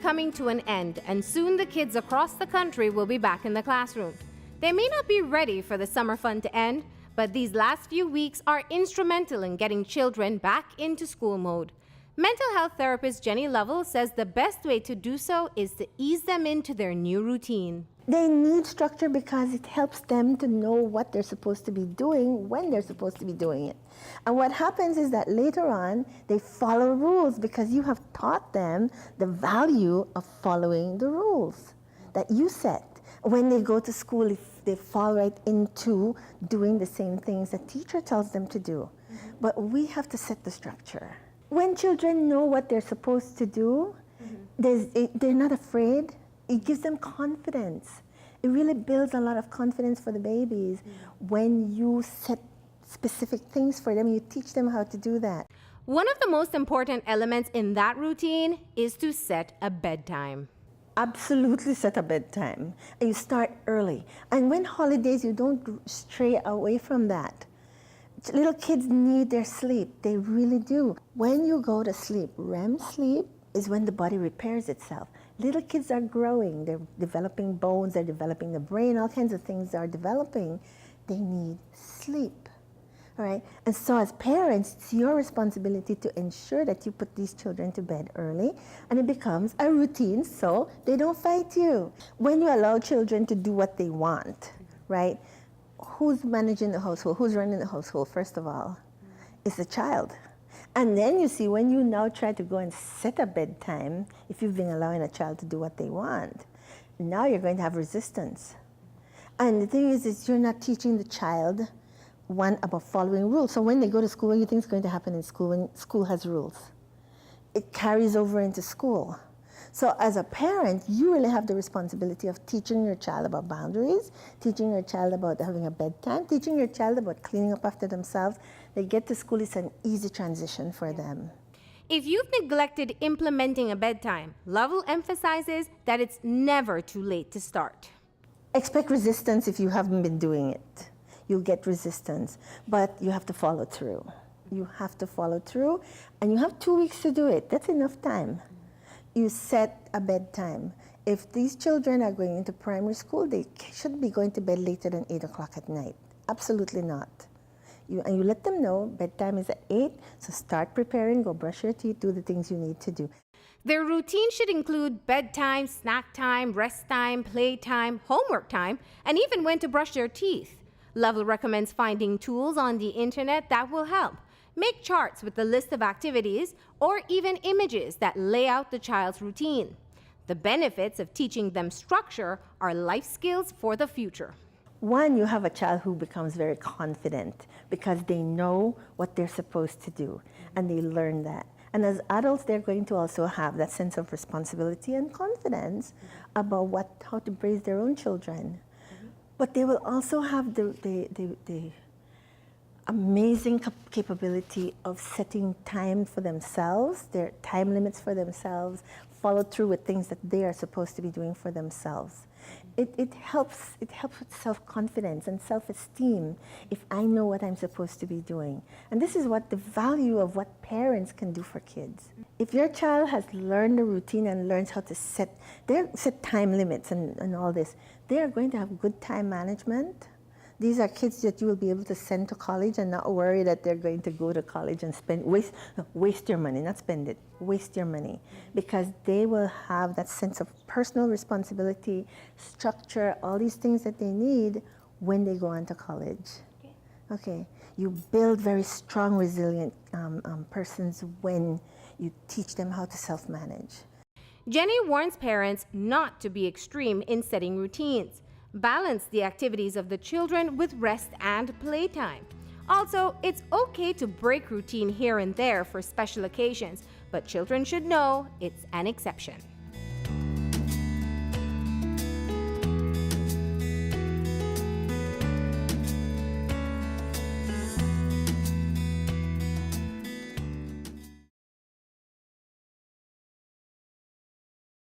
coming to an end, and soon the kids across the country will be back in the classroom. They may not be ready for the summer fun to end, but these last few weeks are instrumental in getting children back into school mode. Mental health therapist Jenny Lovell says the best way to do so is to ease them into their new routine. They need structure because it helps them to know what they're supposed to be doing when they're supposed to be doing it. And what happens is that later on, they follow rules because you have taught them the value of following the rules that you set. When they go to school, if they fall right into doing the same things the teacher tells them to do. But we have to set the structure. When children know what they're supposed to do, they're not afraid. It gives them confidence. It really builds a lot of confidence for the babies when you set specific things for them. You teach them how to do that. One of the most important elements in that routine is to set a bedtime. Absolutely set a bedtime. And you start early. And when holidays, you don't stray away from that. Little kids need their sleep. They really do. When you go to sleep, REM sleep is when the body repairs itself. Little kids are growing. They're developing bones. They're developing the brain. All kinds of things are developing. They need sleep. All right? And so as parents, it's your responsibility to ensure that you put these children to bed early, and it becomes a routine so they don't fight you. When you allow children to do what they want, right? Who's managing the household? Who's running the household, first of all? It's the child. And then you see, when you now try to go and set a bedtime, if you've been allowing a child to do what they want, now you're going to have resistance. And the thing is you're not teaching the child, one, about following rules. So when they go to school, what do you think is going to happen in school when school has rules? It carries over into school. So as a parent, you really have the responsibility of teaching your child about boundaries, teaching your child about having a bedtime, teaching your child about cleaning up after themselves. They get to school, it's an easy transition for them. If you've neglected implementing a bedtime, Lovell emphasizes that it's never too late to start. Expect resistance if you haven't been doing it. You'll get resistance, but you have to follow through. You have to follow through, and you have 2 weeks to do it. That's enough time. You set a bedtime. If these children are going into primary school, they shouldn't be going to bed later than 8 o'clock at night. Absolutely not. And you let them know bedtime is at 8, so start preparing, go brush your teeth, do the things you need to do. Their routine should include bedtime, snack time, rest time, playtime, homework time, and even when to brush their teeth. Lovell recommends finding tools on the internet that will help. Make charts with the list of activities or even images that lay out the child's routine. The benefits of teaching them structure are life skills for the future. One, you have a child who becomes very confident because they know what they're supposed to do and they learn that. And as adults, they're going to also have that sense of responsibility and confidence about how to raise their own children. But they will also have the amazing capability of setting time for themselves, their time limits for themselves, follow through with things that they are supposed to be doing for themselves. It helps with self-confidence and self-esteem if I know what I'm supposed to be doing. And this is what the value of what parents can do for kids. If your child has learned the routine and learns how to set time limits and all this, they are going to have good time management. These are kids that you will be able to send to college and not worry that they're going to go to college and waste your money, not spend it, waste your money. Because they will have that sense of personal responsibility, structure, all these things that they need when they go on to college. Okay, you build very strong, resilient persons when you teach them how to self-manage. Jenny warns parents not to be extreme in setting routines. Balance the activities of the children with rest and playtime. Also, it's okay to break routine here and there for special occasions, but children should know it's an exception.